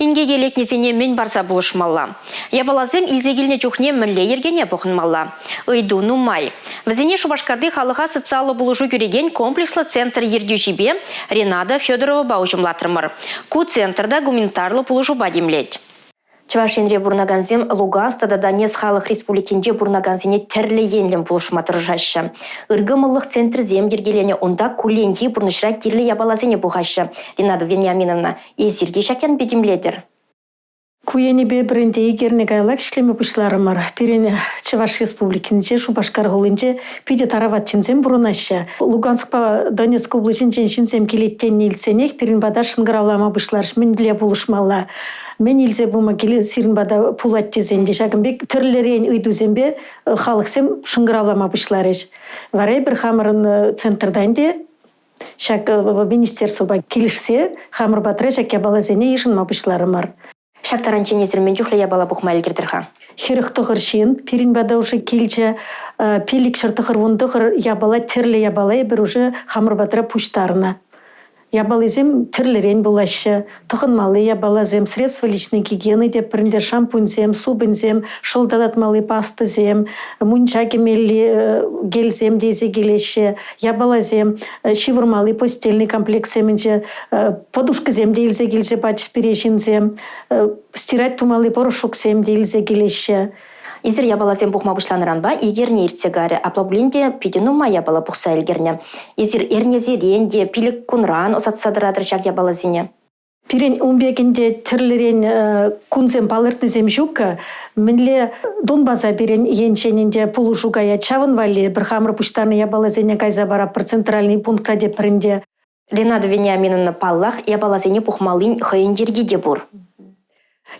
Инге келек незене мен барса болышмалла. Ябалазым илзегіліне жүхне мүлле ергене бұқынмалла. Үйду нумай. Візіне Шубашкарды халыға социалы болушу көреген комплекслы центр ердю жібе Ренада Федорова баужымлатырмыр. Ку центрда гуманитарлы болушу бадемлет. Чавашенре бурнаганзем Луганста да Донецк халық республикинже бурнаганзене тәрлі енлем булышматыр жашы. Иргымылық центр земдергелене онда куленги бурнышра кирлі ябалазене бұғашы. Ренада Вениаминовна, езірге шакен бедемледер. Куяне бе бірінде егерне гайлак шлеме бұшларымар. Перене Чаваш республикинже Шубашкар ғылынже пиде тарават чинзем бұрынашы. Луганск па Донецк облачын чинзем келеттен нелсенек перен бада шынгыравлама бұшларыш мен для бұлышмалла. Мен илзе бума келе сиринбада пулат тезенде шагынбек түрлерен үйдузембе халықсем шынгыравлама бұшларыш. Варай бір хамырын центрданде шак министерство келішсе хамыр батыры шак ябалазене ешінма бұшларымар. Шактаранчене зірмен жүхлі ябала бұқма әлгердірға. Хирық тұғыршин, перинбада уже келче пелик шыртығыр вундығыр ябала тірлі ябала бір уже хамыр батыра пуштарына. Ябалызем түрлерен булашы, тұқынмалы ябалазем, средства личной гигиены деп бірінде шампуньзем, субынзем, шылдадатмалы пастызем, мунча кемелі гелзем дезе келеші, ябалазем, шивырмалы постельный комплексеменже, подушкызем дейлзе келзе бачыс перешінзем, стирать тумалы порошоксем дейлзе келеші. Изір ябалазем бұқма бұшланыран ба, егер не ертсегарі, аплаблинде пиденума ябала бұқса әлгерне. Изір ернезеренде, пилік күнран осатсадырадыр жак ябалазене. Пирен умбегінде түрлерен күнзем балыртызем жүк, мінле Донбаза берен еншенінде пулу жүгая чавын вали, бір хамыр пұштаны ябалазене кайза бара бір центральный пунктка деп бірінде. Ренада Вениаминовна паллах ябалазене бұқмалын хойындерге де бұр.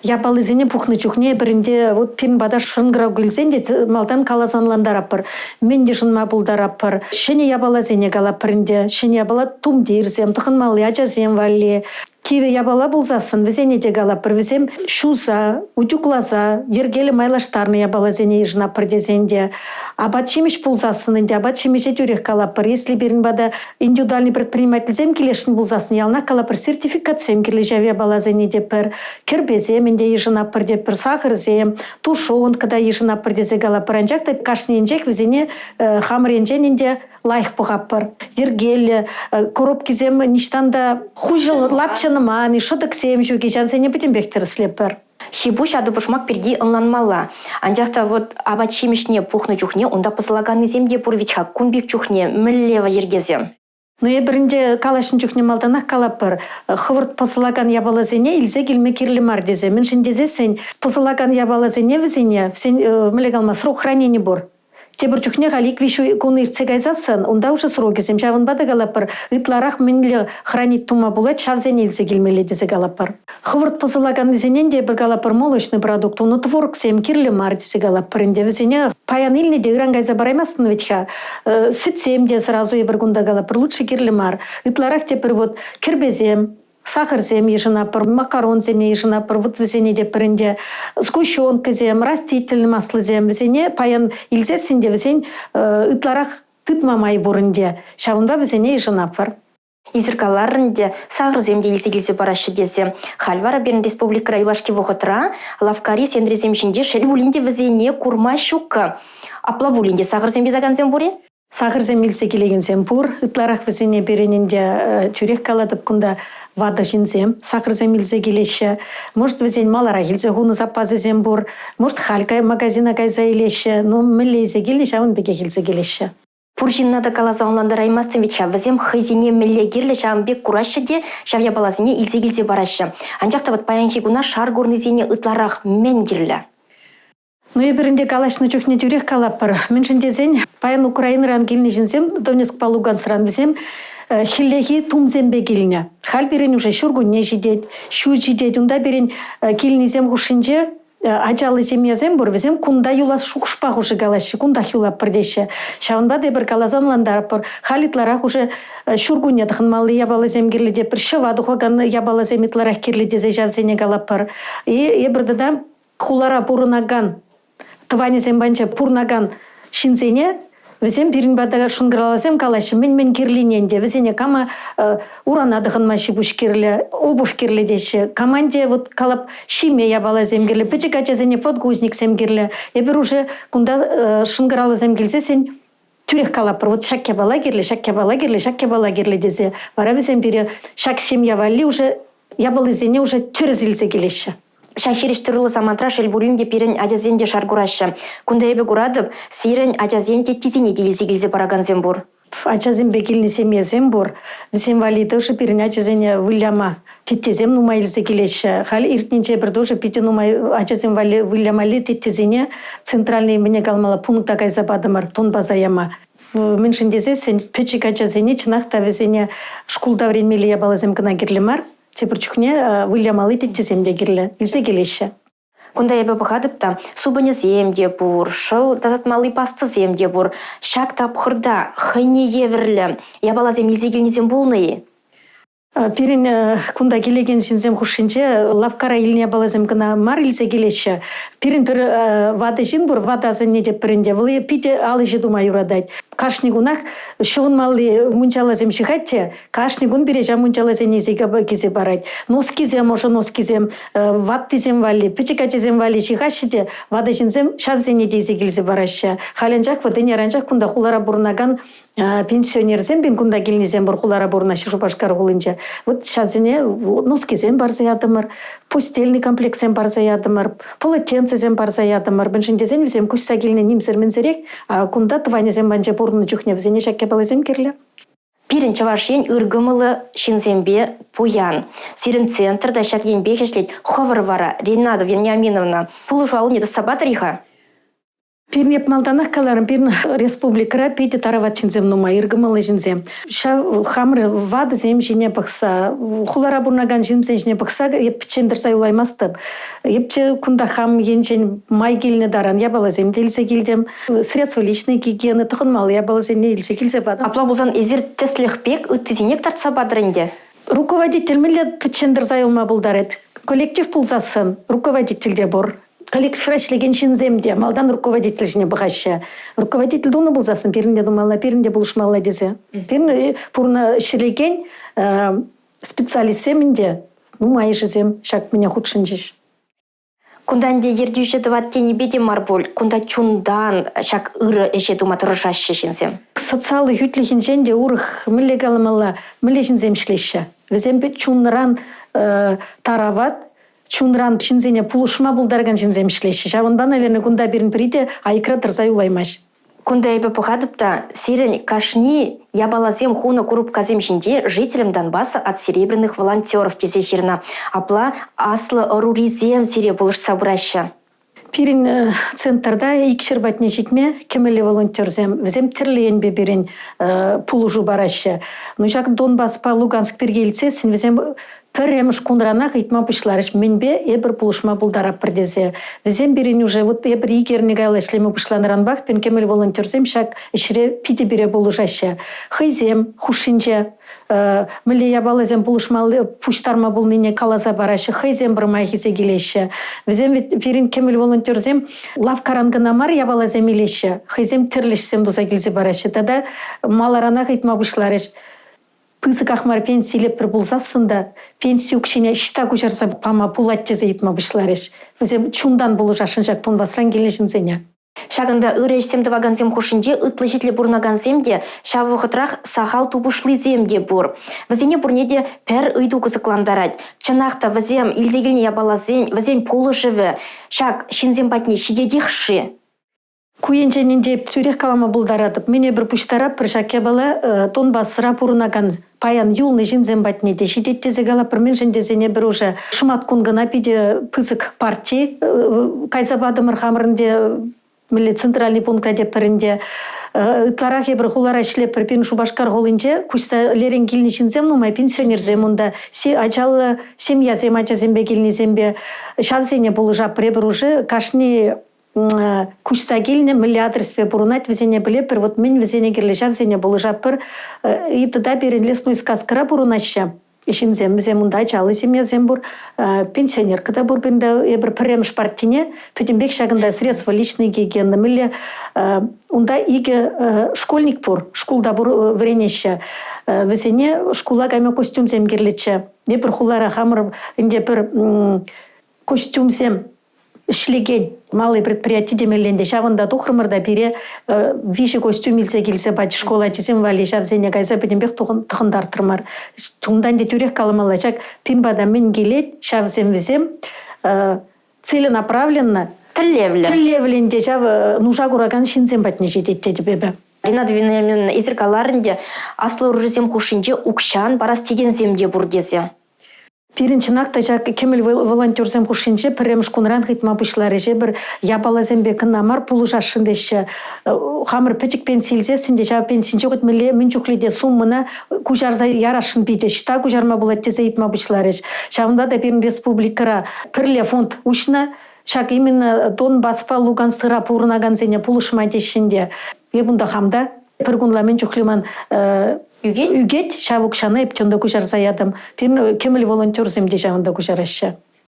Ябалызене пухны чухне бірінде вот пин бада шынгырау келсенде малдан калазанландараппыр. Мен де шынма бұлдараппыр. Шене ябалазене галаппырінде, шене ябала тум дерзем, тұқынмалы ачазем валли. Киве ябала бұлзасын, візене де галаппыр. Візем шуза, утюклаза, дергелі майлаштарны ябалазене ежынаппыр дезенде. Абат шемеш бұлзасынынде, абат шемеше тюрех калаппыр. Если берін бада индивидуальный предпринимательзем келешін бұлзасын, ялна калаппыр сертификатсем келе жав ябалазене деппір. Кербезем инде ежынаппыр деппір, сахарзем, тушон, когда ежынаппыр дезе галаппыр. Анжақта кашненжек візене хамыренженінде лайық бұғаппыр. Ергелі, коробкизем ништанда хужыл лапчаныма, нишотыксем жүге жансене бітін бектір слеппір. Шибу шады бұшмак перги ынланмалла. Анжақта вот абат шемешне пухны чухне, онда пызылаганны земде пурвичха кунбек чухне мүллева ергезем. Но я бірінде калашын жүхне малданақ калаппыр. Хывырт пызылаган ябалазене илзе келме кирлі мар дезе. Мен шындезе сен пызылаган ябалазене візене, сен мүлегалма срок хранение бор. Тебір жүхне ғалик вишу куны ирцегайзасын, онда уже срогезем. Жавын бады галаппыр, ытларақ мінлі хранит тума бұлат, шавзене илзе келмелі дезе галаппыр. Хывырт пызылаган зененде бір галаппыр молочный продукт, оны творксем кирлі мар дезе галаппыр. Візене паян илне де ырангайза бараймасын ветха. Сытсем де сразу ебір гунда галаппыр, лучше кирлі мар. Ытларақ тепір вот кирбезем, сахарзем ежынаппыр, макаронзем ежынаппыр, вот візене де бірінде сгущенкізем, растительный маслызем, візене паян илзесінде візен ытларақ тытмамай бұрынде. Шауында візене ежынаппыр. Изіркаларынде сағырземде елсе-келсе барашы десе. Хальвара берін республика юлашки вғытыра, лавкари сендреземшінде шел булинде візене курма шуқы. Апла булинде сағырземде дағанзем бұре? Сағырзем елсе келеген земпур, ытларақ візене беренінде тюрек каладып күнда вада жинзем, сағырзем елсе келеші. Может візен малара елсе ғуны запазы зембур, может халькай магазина кайза елеші, но мүллейзе келеші, авын беге елсе келеші. Пуржиннада калаза онландар аймастын ветха візем хайзене мүлле керлі шамбек курашы де шавя балазыне елсе-келсе барашы. Анжақта вот паян хигуна шар горнызене ытларақ мен керлі. Ну и бірінде калашны чухне тюрех калаппыр. Мен жіндезен паян Украиныран келіне жінзем, Донецк па Лугансыран візем, хиллехи тумзембе келіне. Хал берен уже шургунне жидет, шу жидет, унда берен келінезем ғушынже, ажалы земязем бұр візем, кунда юлас шуқшпақ уже калашы, кунда юлаппыр деші. Шауынба де бір калазанландараппыр. Халитларақ уже шургунне дұхынмалы ябалы зем керлі де, бір шываду хоған ябалы зем итларақ керлі дезе жавзене калаппыр. И бірді да хулара бұрынаган, Твани зембанча пурнаган шинзене Візем бірін бада шынгыралазем калашы, мен кирлиненде, візене кама уранадығын маши буш кирлі, обув кирлі деші. Команде вот калап шиме ябалазем кирлі, пічік ачазене подгузник сем кирлі. Ебір уже кунда шынгыралазем келсе сен түрек калапыр. Вот шакке бала кирлі дезе. Вара візем бірі шак семья вали уже ябалазене уже түрізілзе келеші. Шахириш түрлі замантра шелбулінде пирен ажазенде шаргурашы. Кунда ебе курадып, сирен ажазенде тизине дейлзе келзе бараган зембур. Ачазем бекилни семья зембур. Висем валиды уже пирен ачазене вылляма. Титтезем нумайлзе келеші. Хал иртненче бір тоже пите нумай ачазем выллямали титтезене центральный мне калмала пункта кайза бадымар тон базаяма. Меншіндезе сен печик ачазене чынақта везене шкулда времели ябалазем кына кирлемар. Тепірчукне вылямалы титтеземде кирлі. Илзе келеші. Кунда ебе бұғадыпта, субыны земде бұр, шыл дазатмалы пасты земде бұр, шак тапқырда, хайне еверлі, ябалазем илзегілнезем болнайы. Пирин кунда келеген синзем хушинче лавкара илне балазем кына мар илзе келеші. Пирин пір вады жин бұр, вадазын не деп бірінде. Вылы пите алы жидума юрадайд. Кашнигунах шуынмалы мунчалазем шихатте, кашнигун бережа мунчалазем незеге кезе барайд. Нос кезем, ошо нос кезем, ваттызем вали, пичикатезем вали шихашиде, вады жинзем шавзене дезе келзе бараща. Халенжак вадыне ранжак кунда хулара бурнаган пенсионерзем бен кунда келнезем бір хулара бурна шишу башкар хулынча. Вот шавзене нос кезем барза ядымыр, постельный комплексем барза ядымыр, полотенцезем барза ядымыр. Беншіндезен візем кушса келіне нимсер мензерек, а кунда тванезем банча бурны чухне візене шакке балазем керлі. Пирин чавашен ыргымылы шинзембе пуян. Сирен центрда шак енбе кешлет ховар вара Ренада Вениаминовна. Пулушалу не сабатриха. Пирин епмалданах каларым, пирин республикара пейте тарават чинзем нума, ыргымылы жинзем. Ша хамыр вады зем жине бақса, хулара бурнаган жинзем жине бақса, еп чендірсай улаймастып. Епче кунда хам енчен май келіне даран, ябала зем делсе келдем, средства личной гигиены тұхынмалы, ябала зем не елсе келсе бадым. Апла бұлзан ezir теслехпек үттізінек тартса бадырынде. Руководитель милет чендірсай улма бұлдарет. Коллектив пулзасын, руководительде бұр. Коллектив рашлеген шинземде, малдан руководитель жіне бұғашы. Руководитель дуны бұлзасын, перінде думала, перінде бұлышмала дезе. Перінде пұрны шіреген специалистемінде, майы жызем, шак меня худшын жеш. Кунданде ердюші дываттені беде марбол, кунда чундан шак ыры эше дума тұрышашы шинзем. Социалы ютлихин женде урых мілі галымала, мілі жінзем шлеші. Візем бет чунран тарават, чунран шинзене пулышма бұлдарған шинзем шлеші. Жавынба, наверное, кунда бірін приде айкра тұрзай улаймаш. Кунда ебе похадыпта, сирен кашни ябалазем хуна куруп казем жинде жителям Донбасса от серебряных волонтеров тезе жирна. Апла аслы руризем сире булыш сабраща. Пирин центрда икшер батне житме кемелі волонтерзем. Візем тірлейін беберін пулужу бараща. Ну, жак Донбасс па Луганск пергелце, сен візем пірреміш кунранақ итма пышларыш. Менбе ебір пулышма бұлдарап бірдезе. Візем берін уже вот ебір егеріне гайлы шлемі пышланыран бақ, пен кемелі волонтерзем шак ішіре пите бере болужаща. Хайзем, хушинже, мілі ябалазем пулышмалы пуштарма бұлныне калаза барашы. Хайзем бір майхизе келеші. Візем берін кемелі волонтерзем лав карангынамар ябалазем елеші. Хайзем тірлішсем дуза келзе барашы. Тада маларанақ итма пышларыш. Пызык ахмар пенсийлеп бір бұлзасында, пенсию кішіне ішта көжарса пама пулат тезе етма бұшларыш. Візем чундан бұлы жашын жак тон басран келешін зене. Шагында ырышсем дываганзем хушинде ытлы житле бурнаганземде шавы хытрах сахал тубушлы земде бур. Візене бурнеде пәр ыйду кызыкландарать. Чынақта візем илзегілне ябалазен, візем полы живі. Шак шинзем батне шидедехши. Куенченінде түрек калама бұлдарадып. Мене бір пұштарап, бір жаке бала тон басыра пұрынаган паян юлны жинзем батнеде. Шидеттезе гала пірмен жіндезене бір уже шымат күнгіна пиде пызык парти. Кайзабадымыр хамырынде милли центральный пункта деп бірінде. Итларах ебір хулара шлеп бір пен шубашкар голынче, кушта лерен келіне жинзем, нумай пенсионерзем, онда ачалы семья зем, ача зембе келіне зембе. Шавзене болы жап бір уже кашни кушса келіне мілі адреспе бұрынат візене біле бір, вот мен візене керлі жавзене болы жап бір, и тада берін лесной сказкара бұрынатша. Ишинзем бизем мындай чалы семьязем бур, пенсионерка да бур бинде эбир премш партине, петимбек шагында средства личный гигиены милле, унда иге школьник бур, школда бур вренеща, весене школа гайме костюмзем гирлече, эбир хулара хамыр инде бир костюмзем ишлеген малый предприятие демеленде шавында тухрымырда бире виши костюм илсе келсе бать школа чесем вали шавзене гайса бедембек тухындар тырмар тундан де тюрек калымалачак пинбада мен келет шавзем визем целенаправленно тиллевленде шав нужа кураган шинзем батне жететте бебе. Ринат Винемин изергаларынде аслы уржезем хушинче укшан барас теген земде бурдезе. Пиринчи накта жак кемел волонтерзем хушинче премш кунран хитма бушлары же бір япалазембе кынамар пулу жашындеше хамыр печик пенсилзе синде жа пенсинче гот милле минчуклиде суммына кужарза ярашын биде шта кужарма булат тезе итма бушлары шавында да бирин республикара пирле фонд ушна шак именно Донбасс Луганск пурнаган зене пулышма дешинде ебунда хамда пиргунла минчуклиман үгет шавук шана эптёнда кужарса ядам. Пин кемел волонтер земде жавында кужараща.